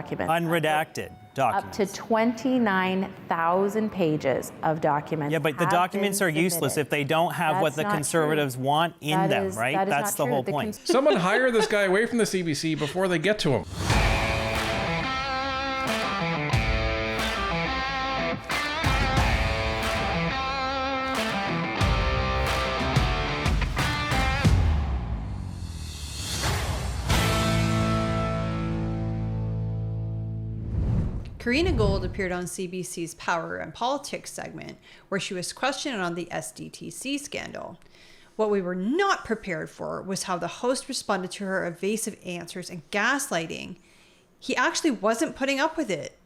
documents. Unredacted documents. Up to 29,000 pages of documents. Yeah, but the documents are useless if they don't have what the Conservatives want in them, right? That's the whole point. Someone hire this guy away from the CBC before they get to him. Karina Gould appeared on CBC's Power and Politics segment, where she was questioned on the SDTC scandal. What we were not prepared for was how the host responded to her evasive answers and gaslighting. He actually wasn't putting up with it.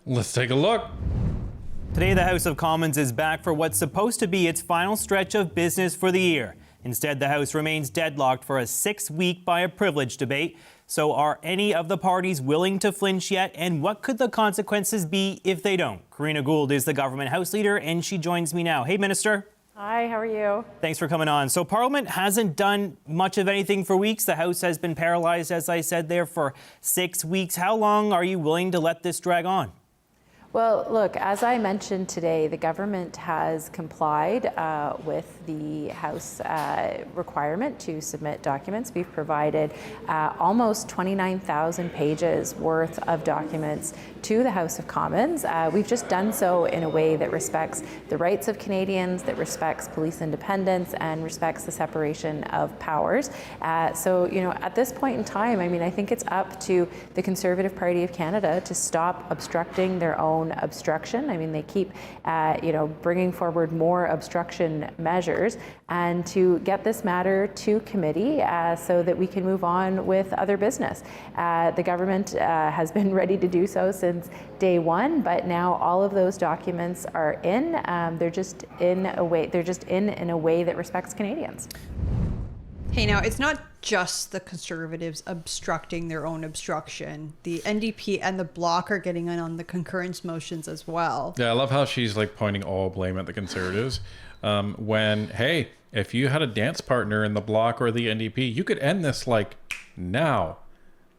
Let's take a look. Today, the House of Commons is back for what's supposed to be its final stretch of business for the year. Instead, the House remains deadlocked for a 6-week by a privilege debate. So are any of the parties willing to flinch yet? And what could the consequences be if they don't? Karina Gould is the government House leader, and she joins me now. Hey, Minister. Hi, how are you? Thanks for coming on. So Parliament hasn't done much of anything for weeks. The House has been paralyzed, as I said there, for 6 weeks. How long are you willing to let this drag on? Well, look, as I mentioned today, the government has complied with the House requirement to submit documents. We've provided almost 29,000 pages worth of documents to the House of Commons. We've just done so in a way that respects the rights of Canadians, that respects police independence, and respects the separation of powers. So, you know, at this point in time, I mean, I think it's up to the Conservative Party of Canada to stop obstructing their own obstruction. I mean, they keep, bringing forward more obstruction measures, and to get this matter to committee so that we can move on with other business. The government has been ready to do so since day one, but now all of those documents are in. They're just in a way that respects Canadians. Hey, now, it's not just the Conservatives obstructing their own obstruction. The NDP and the Bloc are getting in on the concurrence motions as well. Yeah, I love how she's like pointing all blame at the Conservatives. When, hey, if you had a dance partner in the Bloc or the NDP, you could end this like now.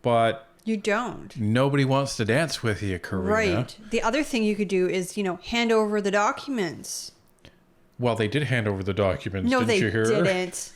But you don't. Nobody wants to dance with you, Karina. Right. The other thing you could do is, hand over the documents. Well, they did hand over the documents, no, didn't you hear? No, they didn't.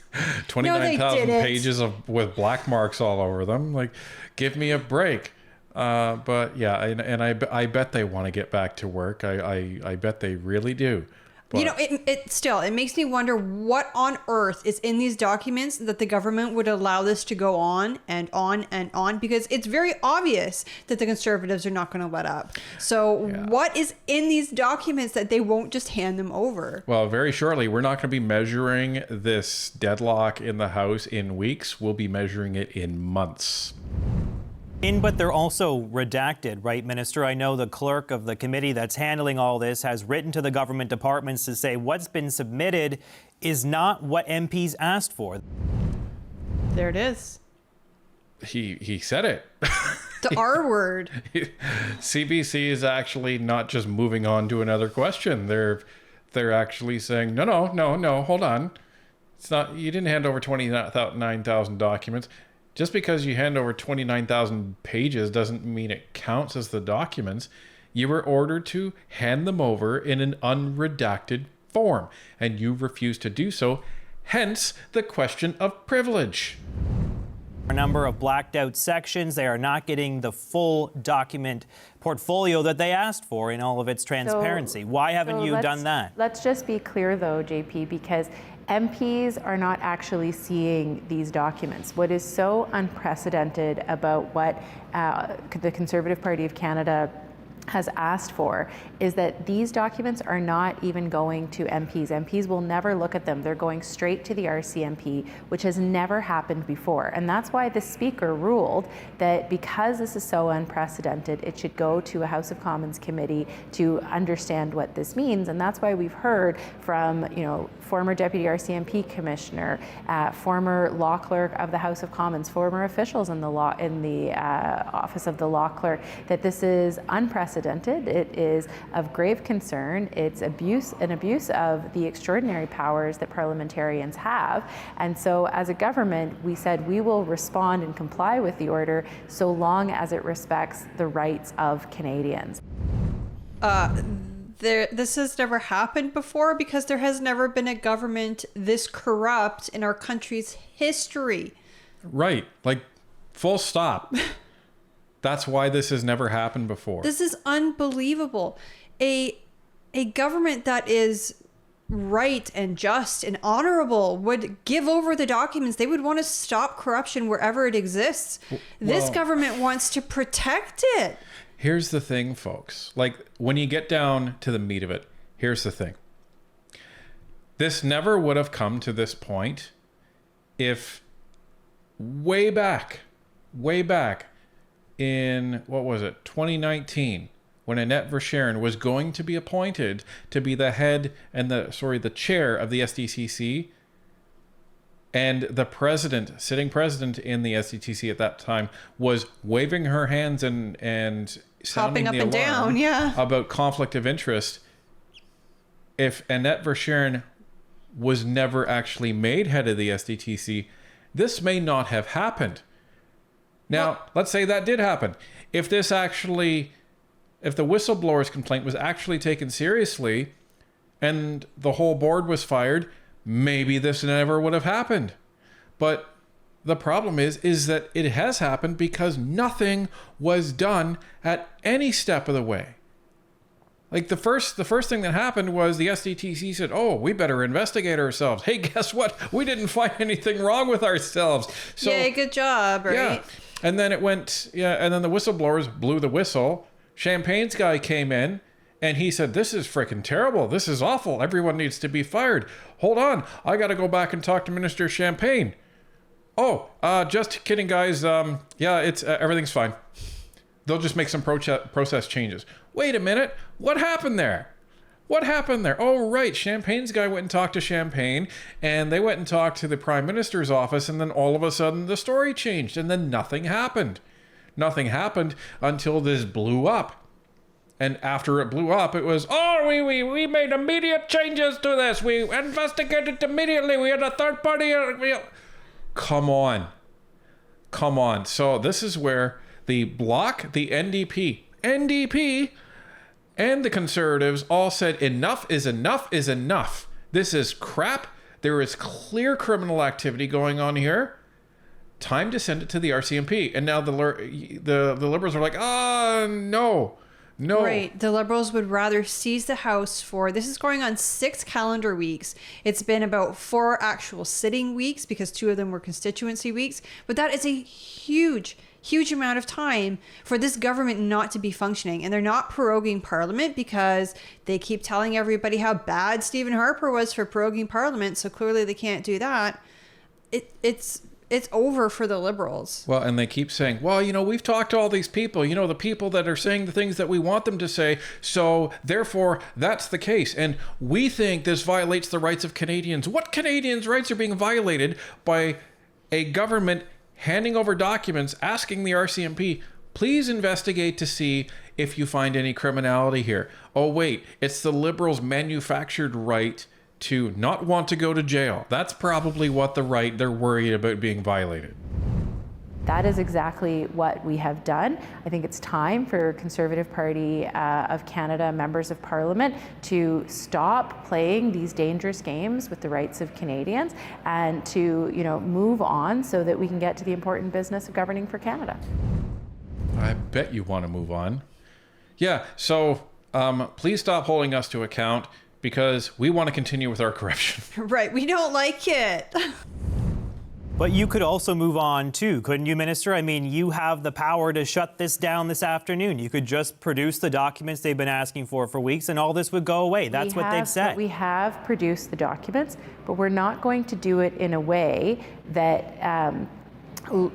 29,000 pages with black marks all over them. Like, give me a break. But yeah, and I bet they want to get back to work. I bet they really do. But it makes me wonder what on earth is in these documents that the government would allow this to go on and on and on, because it's very obvious that the Conservatives are not going to let up. So what is in these documents that they won't just hand them over? Well, very shortly, we're not going to be measuring this deadlock in the House in weeks. We'll be measuring it in months. But they're also redacted, right, Minister? I know the clerk of the committee that's handling all this has written to the government departments to say what's been submitted is not what MPs asked for. There it is. He said it. The R word. CBC is actually not just moving on to another question. They're actually saying, no, hold on. It's not, you didn't hand over 29,000 documents. Just because you hand over 29,000 pages doesn't mean it counts as the documents. You were ordered to hand them over in an unredacted form, and you refused to do so, hence the question of privilege. A number of blacked out sections. They are not getting the full document portfolio that they asked for in all of its transparency. Why haven't you done that? Let's just be clear, though, JP, because MPs are not actually seeing these documents. What is so unprecedented about what the Conservative Party of Canada has asked for is that these documents are not even going to MPs. MPs will never look at them. They're going straight to the RCMP, which has never happened before. And that's why the Speaker ruled that because this is so unprecedented, it should go to a House of Commons committee to understand what this means. And that's why we've heard from, former Deputy RCMP Commissioner, former Law Clerk of the House of Commons, former officials in the Office of the Law Clerk, that this is unprecedented unprecedented. It is of grave concern. It's an abuse of the extraordinary powers that parliamentarians have. And so as a government, we said we will respond and comply with the order so long as it respects the rights of Canadians. This has never happened before because there has never been a government this corrupt in our country's history. Right. Like, full stop. That's why this has never happened before. This is unbelievable. A government that is right and just and honorable would give over the documents. They would want to stop corruption wherever it exists. This government wants to protect it. Here's the thing, folks. Like, when you get down to the meat of it, here's the thing. This never would have come to this point if way back in, 2019, when Annette Verscheren was going to be appointed to be the head and the chair of the SDTC, and the sitting president in the SDTC at that time was waving her hands and sounding Hopping the up and alarm down, yeah, about conflict of interest. If Annette Verscheren was never actually made head of the SDTC, this may not have happened. Now, let's say that did happen. If the whistleblower's complaint was actually taken seriously and the whole board was fired, maybe this never would have happened. But the problem is that it has happened because nothing was done at any step of the way. Like, the first thing that happened was the SDTC said, "Oh, we better investigate ourselves. Hey, guess what? We didn't find anything wrong with ourselves." So, yay, good job, right? Yeah. And then and then the whistleblowers blew the whistle. Champagne's guy came in and he said, "This is freaking terrible. This is awful. Everyone needs to be fired. Hold on. I got to go back and talk to Minister Champagne." "Oh, just kidding, guys. It's everything's fine. They'll just make some process changes." Wait a minute. What happened there? Oh, right. Champagne's guy went and talked to Champagne, and they went and talked to the Prime Minister's office, and then all of a sudden the story changed, and then nothing happened. Nothing happened until this blew up. And after it blew up, it was, we made immediate changes to this. We investigated immediately. We had a third party. Come on. So this is where the Bloc, the NDP, and the Conservatives all said enough is enough. This is crap. There is clear criminal activity going on here. Time to send it to the RCMP. And now the Liberals are like, no. Right. The Liberals would rather seize the House this is going on 6 calendar weeks. It's been about 4 actual sitting weeks because 2 of them were constituency weeks. But that is a huge amount of time for this government not to be functioning. And they're not proroguing Parliament because they keep telling everybody how bad Stephen Harper was for proroguing Parliament. So clearly they can't do that. It's over for the Liberals. Well, and they keep saying, we've talked to all these people, the people that are saying the things that we want them to say. So therefore, that's the case. And we think this violates the rights of Canadians. What Canadians' rights are being violated by a government handing over documents, asking the RCMP, please investigate to see if you find any criminality here? Oh, wait, it's the Liberals' manufactured right to not want to go to jail. That's probably what they're worried about being violated. That is exactly what we have done. I think it's time for Conservative Party of Canada members of Parliament to stop playing these dangerous games with the rights of Canadians and to, move on so that we can get to the important business of governing for Canada. I bet you want to move on. Yeah, so please stop holding us to account because we want to continue with our corruption. Right, we don't like it. But you could also move on too, couldn't you, Minister? I mean, you have the power to shut this down this afternoon. You could just produce the documents they've been asking for weeks and all this would go away. That's what they've said. We have produced the documents, but we're not going to do it in a way that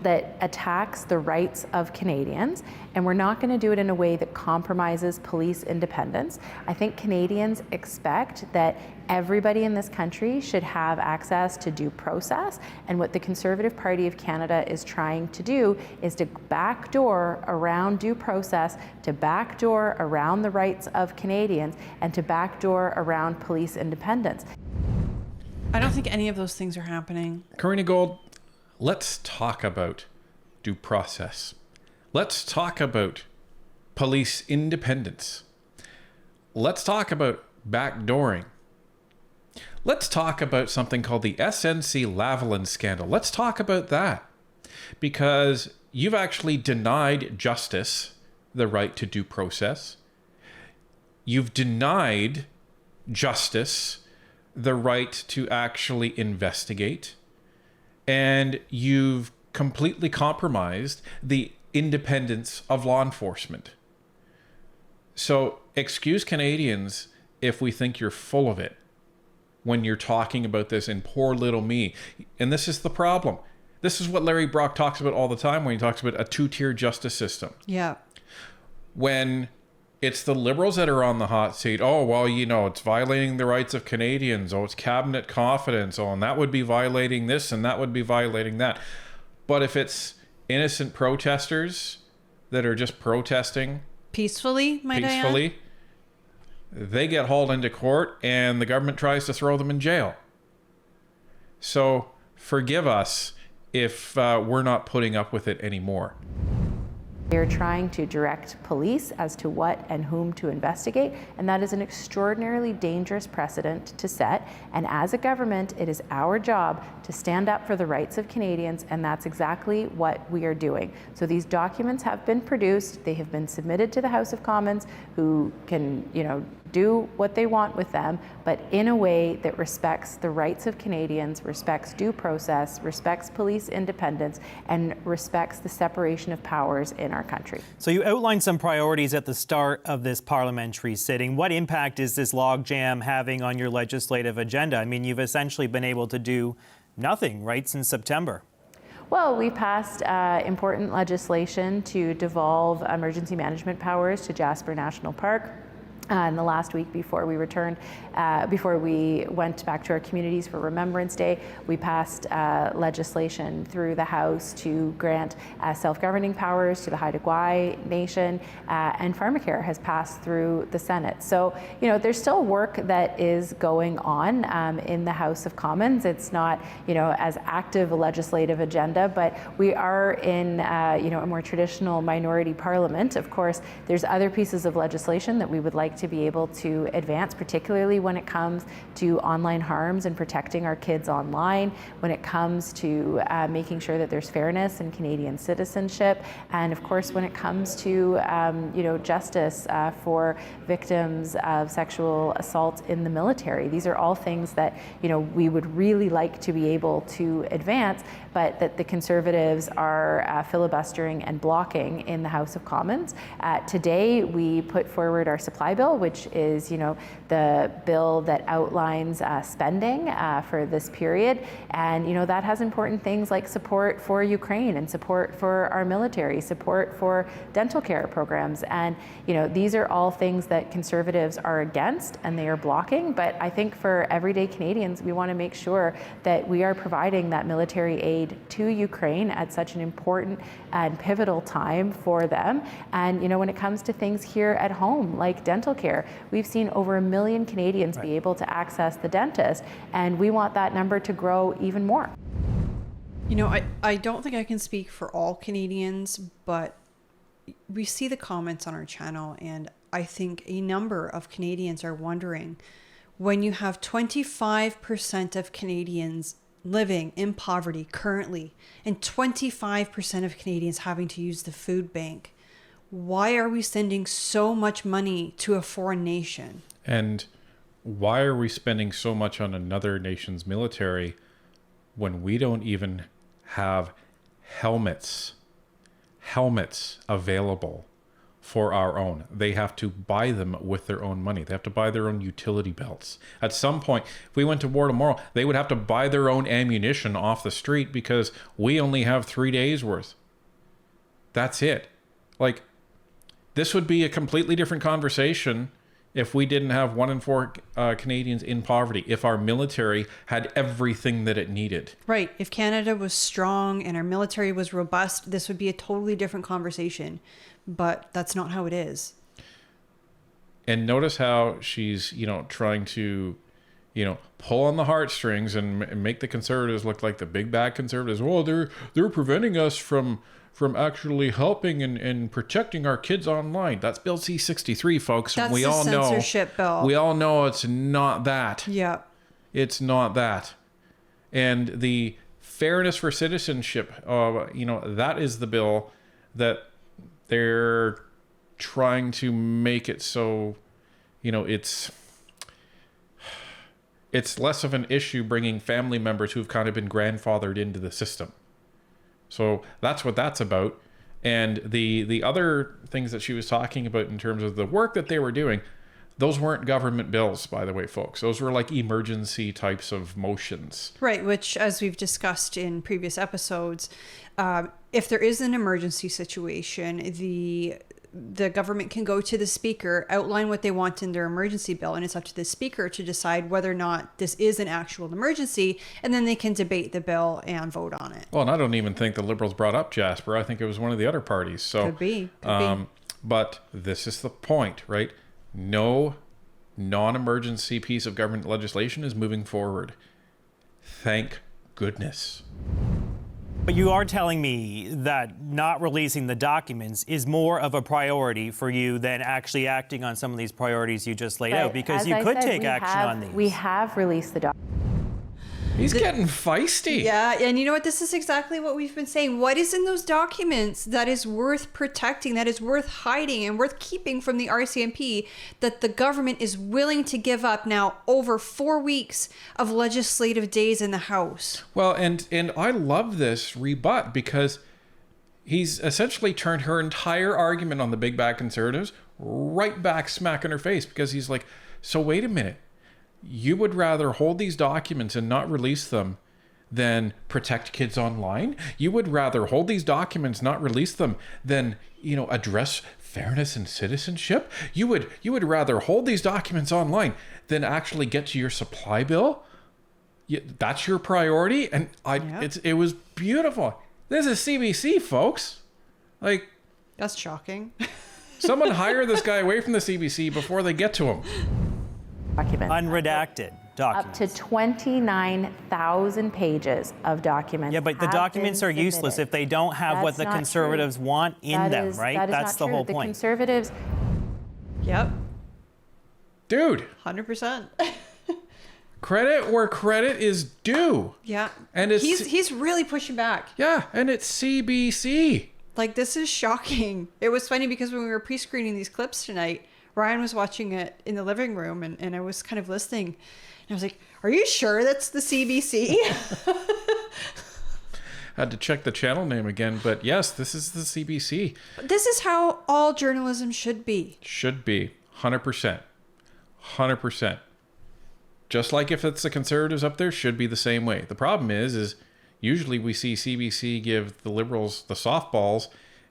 that attacks the rights of Canadians, and we're not going to do it in a way that compromises police independence. I think Canadians expect that everybody in this country should have access to due process, and what the Conservative Party of Canada is trying to do is to backdoor around due process, to backdoor around the rights of Canadians, and to backdoor around police independence. I don't think any of those things are happening. Karina Gould, let's talk about due process. Let's talk about police independence. Let's talk about backdooring. Let's talk about something called the SNC-Lavalin scandal. Let's talk about that, because you've actually denied justice the right to due process. You've denied justice the right to actually investigate. And you've completely compromised the independence of law enforcement. So excuse Canadians if we think you're full of it when you're talking about this in poor little me. And this is the problem. This is what Larry Brock talks about all the time when he talks about a two-tier justice system. Yeah. When it's the Liberals that are on the hot seat. Oh, well, you know, it's violating the rights of Canadians. Oh, it's cabinet confidence. Oh, and that would be violating this and that would be violating that. But if it's innocent protesters that are just protesting Peacefully, might I add? They get hauled into court and the government tries to throw them in jail. So forgive us if we're not putting up with it anymore. They're trying to direct police as to what and whom to investigate, and that is an extraordinarily dangerous precedent to set. And as a government, it is our job to stand up for the rights of Canadians, and that's exactly what we are doing. So these documents have been produced, they have been submitted to the House of Commons, who can, do what they want with them, but in a way that respects the rights of Canadians, respects due process, respects police independence, and respects the separation of powers in our country. So you outlined some priorities at the start of this parliamentary sitting. What impact is this logjam having on your legislative agenda? I mean, you've essentially been able to do nothing, right, since September. Well, we passed important legislation to devolve emergency management powers to Jasper National Park. In the last week before we returned, before we went back to our communities for Remembrance Day, we passed legislation through the House to grant self-governing powers to the Haida Gwaii Nation, and pharmacare has passed through the Senate. So, there's still work that is going on in the House of Commons. It's not, as active a legislative agenda, but we are in, a more traditional minority parliament. Of course, there's other pieces of legislation that we would like to be able to advance, particularly when it comes to online harms and protecting our kids online, when it comes to making sure that there's fairness in Canadian citizenship, and of course when it comes to justice for victims of sexual assault in the military. These are all things that we would really like to be able to advance, but that the Conservatives are filibustering and blocking in the House of Commons. Today we put forward our supply bill, which is, the bill that outlines spending for this period. And, that has important things like support for Ukraine and support for our military, support for dental care programs. And, these are all things that Conservatives are against and they are blocking. But I think for everyday Canadians, we want to make sure that we are providing that military aid to Ukraine at such an important and pivotal time for them. And, when it comes to things here at home, like dental care, we've seen over 1 million Canadians be able to access the dentist, and we want that number to grow even more. I don't think I can speak for all Canadians, but we see the comments on our channel, and I think a number of Canadians are wondering, when you have 25% of Canadians living in poverty currently, and 25% of Canadians having to use the food bank, why are we sending so much money to a foreign nation? And why are we spending so much on another nation's military when we don't even have helmets available for our own. They have to buy them with their own money. They have to buy their own utility belts. At some point, if we went to war tomorrow, they would have to buy their own ammunition off the street because we only have 3 days worth. That's it. Like, this would be a completely different conversation if we didn't have 1 in 4 Canadians in poverty, if our military had everything that it needed. Right. If Canada was strong and our military was robust, this would be a totally different conversation. But that's not how it is. And notice how she's, trying to, pull on the heartstrings and make the Conservatives look like the big bad Conservatives. Oh, they're preventing us from actually helping and protecting our kids online. That's Bill C-63, folks. That's we the all know. censorship bill. We all know it's not that. Yeah. It's not that. And the fairness for citizenship, that is the bill that they're trying to make it so, it's less of an issue bringing family members who've kind of been grandfathered into the system. So that's what that's about. And the other things that she was talking about in terms of the work that they were doing, those weren't government bills, by the way, folks. Those were like emergency types of motions. Right, which, as we've discussed in previous episodes, if there is an emergency situation, the government can go to the speaker, outline what they want in their emergency bill, and it's up to the speaker to decide whether or not this is an actual emergency, and then they can debate the bill and vote on it. Well, and I don't even think the Liberals brought up Jasper. I think it was one of the other parties. So Could be. But this is the point, right? No non-emergency piece of government legislation is moving forward. Thank goodness. But you are telling me that not releasing the documents is more of a priority for you than actually acting on some of these priorities you just laid out, because you could take action on these. We have released the documents. He's getting feisty. Yeah, and you know what? This is exactly what we've been saying. What is in those documents that is worth protecting, that is worth hiding and worth keeping from the RCMP, that the government is willing to give up now over 4 weeks of legislative days in the House? Well, and I love this rebut because he's essentially turned her entire argument on the big bad Conservatives right back smack in her face, because he's like, so wait a minute. You would rather hold these documents and not release them than protect kids online? You would rather hold these documents, not release them, than, address fairness and citizenship? You would rather hold these documents online than actually get to your supply bill? That's your priority? And it was beautiful. This is CBC, folks. Like, that's shocking. Someone hire this guy away from the CBC before they get to him. Documents. Unredacted documents. Up to 29,000 pages of documents. Yeah, but the documents are useless if they don't have what the Conservatives want in them, right? That's the whole point. The Conservatives. Yep. Dude. 100%. Credit where credit is due. Yeah. And it's he's really pushing back. Yeah, and it's CBC. Like, this is shocking. It was funny because when we were pre-screening these clips tonight, Ryan was watching it in the living room, and I was kind of listening. And I was like, are you sure that's the CBC? Had to check the channel name again, but yes, this is the CBC. This is how all journalism should be. Should be. 100%. 100%. Just like if it's the Conservatives up there, should be the same way. The problem is usually we see CBC give the Liberals the softballs,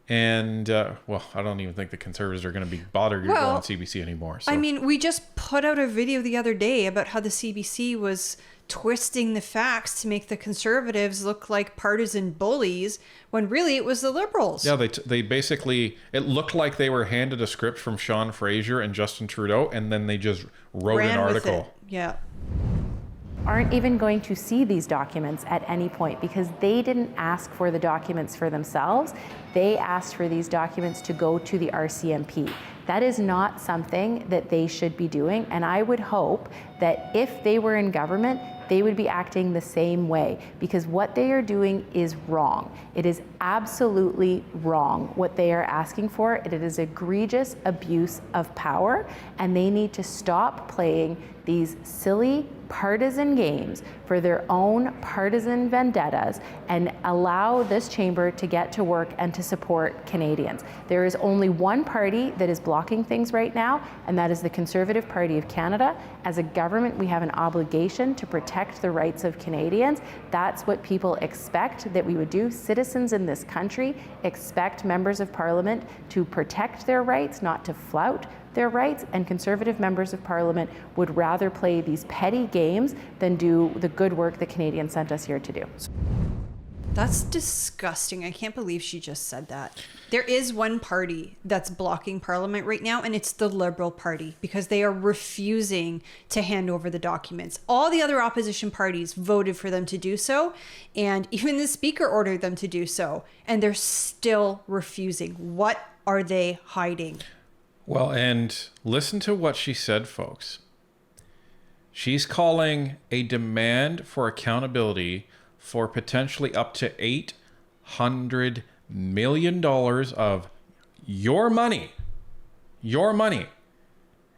and, I don't even think the Conservatives are going to be bothered going on CBC anymore. So. I mean, we just put out a video the other day about how the CBC was twisting the facts to make the Conservatives look like partisan bullies, when really it was the Liberals. Yeah, they basically, it looked like they were handed a script from Sean Fraser and Justin Trudeau, and then they just wrote an article. Yeah. Aren't even going to see these documents at any point, because they didn't ask for the documents for themselves. They asked for these documents to go to the RCMP. That is not something that they should be doing, and I would hope that if they were in government, they would be acting the same way, because what they are doing is wrong. It is absolutely wrong what they are asking for. It is egregious abuse of power, and they need to stop playing these silly partisan games for their own partisan vendettas and allow this chamber to get to work and to support Canadians. There is only one party that is blocking things right now, and that is the Conservative Party of Canada. As a government, we have an obligation to protect the rights of Canadians. That's what people expect that we would do. Citizens in this country expect members of Parliament to protect their rights, not to flout their rights, and Conservative members of Parliament would rather play these petty games than do the good work that Canadians sent us here to do. That's disgusting. I can't believe she just said that. There is one party that's blocking Parliament right now, and it's the Liberal Party, because they are refusing to hand over the documents. All the other opposition parties voted for them to do so, and even the Speaker ordered them to do so, and they're still refusing. What are they hiding? Well, and listen to what she said, folks. She's calling a demand for accountability for potentially up to $800 million of your money,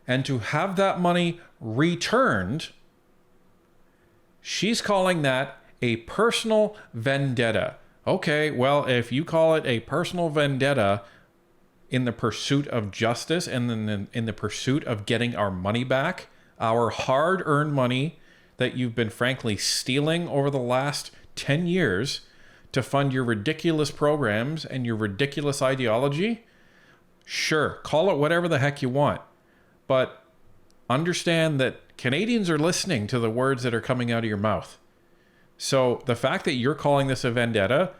and to have that money returned. She's calling that a personal vendetta. Okay, well, if you call it a personal vendetta in the pursuit of justice and then in the pursuit of getting our money back, our hard-earned money that you've been frankly stealing over the last 10 years to fund your ridiculous programs and your ridiculous ideology, sure, call it whatever the heck you want. But understand that Canadians are listening to the words that are coming out of your mouth. So the fact that you're calling this a vendetta,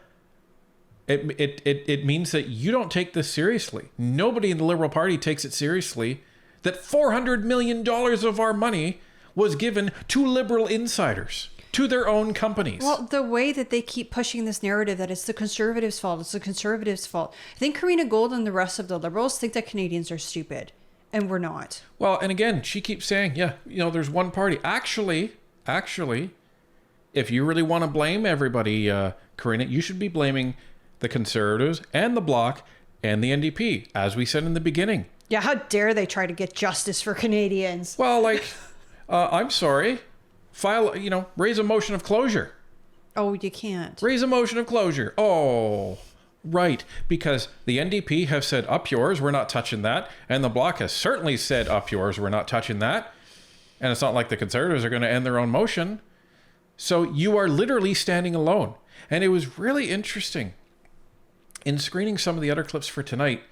it means that you don't take this seriously. Nobody in the Liberal Party takes it seriously that $400 million of our money was given to Liberal insiders, to their own companies. Well, the way that they keep pushing this narrative that it's the Conservatives' fault, it's the Conservatives' fault. I think Karina Gould and the rest of the Liberals think that Canadians are stupid, and we're not. Well, and again, she keeps saying, yeah, there's one party. Actually, if you really want to blame everybody, Karina, you should be blaming the Conservatives and the Bloc and the NDP, as we said in the beginning. Yeah, how dare they try to get justice for Canadians? Well, I'm sorry. Raise a motion of closure. Oh, you can't. Raise a motion of closure. Oh, right. Because the NDP have said, up yours, we're not touching that. And the Bloc has certainly said, up yours, we're not touching that. And it's not like the Conservatives are going to end their own motion. So you are literally standing alone. And it was really interesting. In screening some of the other clips for tonight,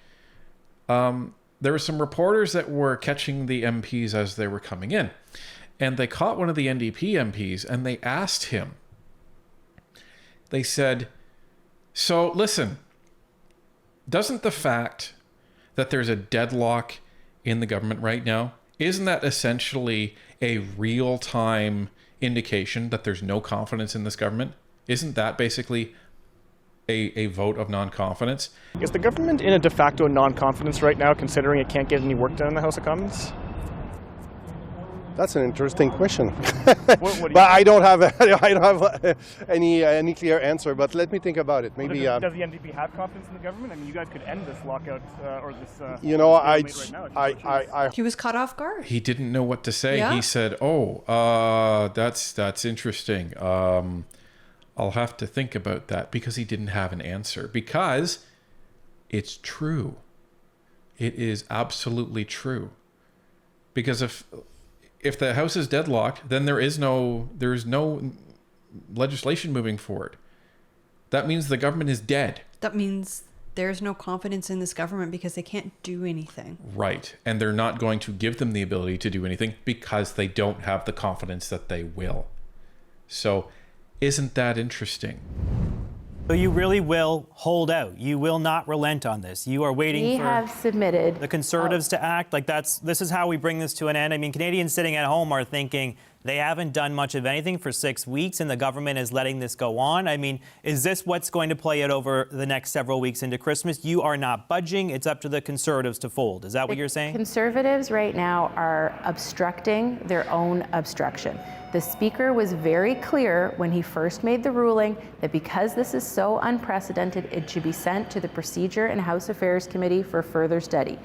there were some reporters that were catching the MPs as they were coming in. And they caught one of the NDP MPs and they asked him, they said, so listen, doesn't the fact that there's a deadlock in the government right now, isn't that essentially a real-time indication that there's no confidence in this government? Isn't that basically a vote of non-confidence? Is the government in a de facto non-confidence right now, considering it can't get any work done in the House of Commons? That's an interesting question. But I don't have any clear answer. But let me think about it. Maybe does the NDP have confidence in the government? I mean, you guys could end this lockout or this. He was caught off guard. He didn't know what to say. Yeah. He said, that's interesting. I'll have to think about that, because he didn't have an answer, because it's true. It is absolutely true. Because if the House is deadlocked, then there is no legislation moving forward. That means the government is dead. That means there's no confidence in this government because they can't do anything. Right. And they're not going to give them the ability to do anything because they don't have the confidence that they will. So isn't that interesting? So you really will hold out. You will not relent on this. You are waiting submitted the Conservatives to act. This is how we bring this to an end. I mean, Canadians sitting at home are thinking they haven't done much of anything for 6 weeks and the government is letting this go on. I mean, is this what's going to play out over the next several weeks into Christmas? You are not budging. It's up to the Conservatives to fold. Is that what you're saying? Conservatives right now are obstructing their own obstruction. The Speaker was very clear when he first made the ruling that because this is so unprecedented, it should be sent to the Procedure and House Affairs Committee for further study.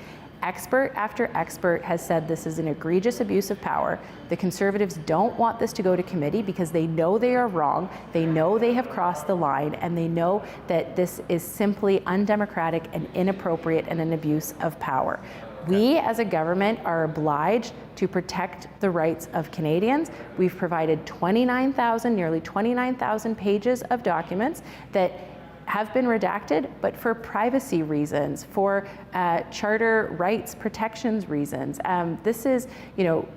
Expert after expert has said this is an egregious abuse of power. The Conservatives don't want this to go to committee because they know they are wrong, they know they have crossed the line, and they know that this is simply undemocratic and inappropriate and an abuse of power. We as a government are obliged to protect the rights of Canadians. We've provided nearly 29,000 pages of documents that have been redacted, but for privacy reasons, for charter rights protections reasons. This is,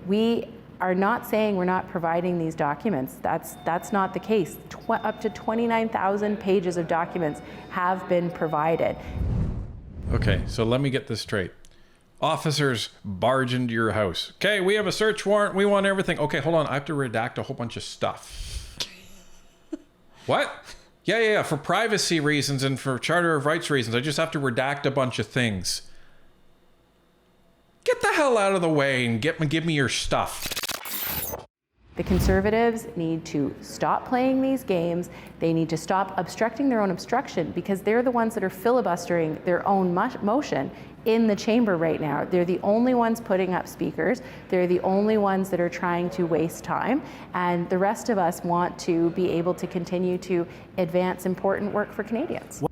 we are not saying we're not providing these documents. That's not the case. Up to 29,000 pages of documents have been provided. Okay, so let me get this straight. Officers barge into your house. Okay, we have a search warrant. We want everything. Okay, hold on. I have to redact a whole bunch of stuff. What? Yeah. For privacy reasons and for Charter of Rights reasons, I just have to redact a bunch of things. Get the hell out of the way and give me your stuff. The Conservatives need to stop playing these games. They need to stop obstructing their own obstruction because they're the ones that are filibustering their own motion in the chamber right now. They're the only ones putting up speakers. They're the only ones that are trying to waste time. And the rest of us want to be able to continue to advance important work for Canadians.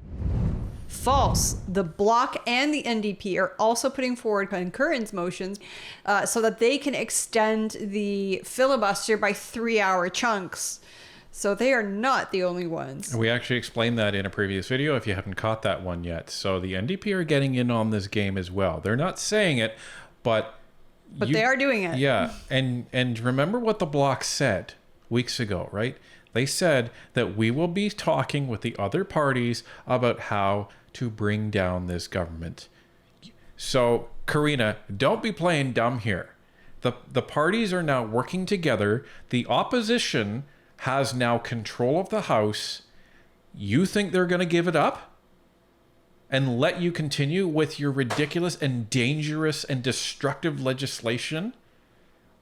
False. The Bloc and the NDP are also putting forward concurrence motions so that they can extend the filibuster by 3-hour chunks. So they are not the only ones. We actually explained that in a previous video if you haven't caught that one yet. So the NDP are getting in on this game as well. They're not saying it, but they are doing it. Yeah. And remember what the Bloc said weeks ago, right? They said that we will be talking with the other parties about how to bring down this government. So, Karina, don't be playing dumb here. The parties are now working together. The opposition has now control of the House. You think they're going to give it up and let you continue with your ridiculous and dangerous and destructive legislation?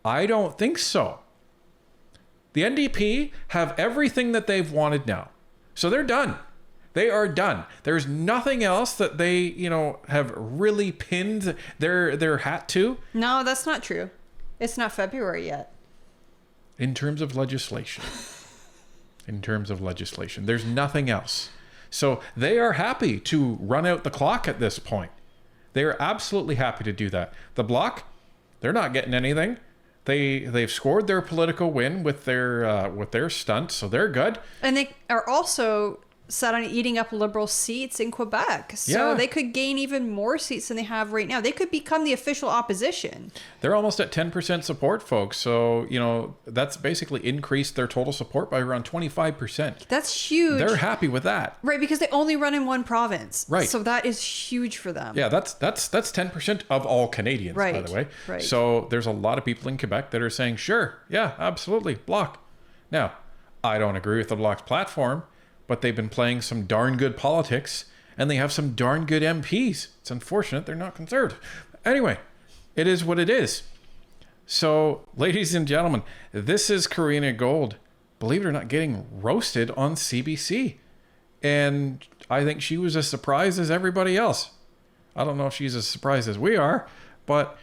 I don't think so. The NDP have everything that they've wanted now. So they're done. They are done. There's nothing else that they, have really pinned their hat to. No, that's not true. It's not February yet. In terms of legislation. There's nothing else. So they are happy to run out the clock at this point. They are absolutely happy to do that. The Bloc, they're not getting anything. They've scored their political win with their stunt, so they're good. And they are also set on eating up Liberal seats in Quebec. So they could gain even more seats than they have right now. They could become the official opposition. They're almost at 10% support, folks. So, that's basically increased their total support by around 25%. That's huge. They're happy with that. Right, because they only run in one province. Right. So that is huge for them. Yeah, that's 10% of all Canadians, by the way. Right. So there's a lot of people in Quebec that are saying, sure, yeah, absolutely, Bloc. Now, I don't agree with the Bloc's platform, but they've been playing some darn good politics, and they have some darn good MPs. It's unfortunate they're not Conservative. Anyway, it is what it is. So, ladies and gentlemen, this is Karina Gould, believe it or not, getting roasted on CBC. And I think she was as surprised as everybody else. I don't know if she's as surprised as we are, but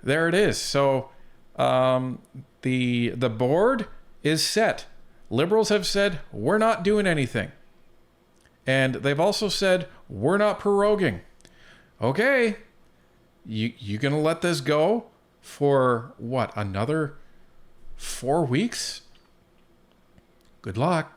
there it is. So, the board is set. Liberals have said, we're not doing anything. And they've also said, we're not proroguing. Okay, you going to let this go for, what, another 4 weeks? Good luck.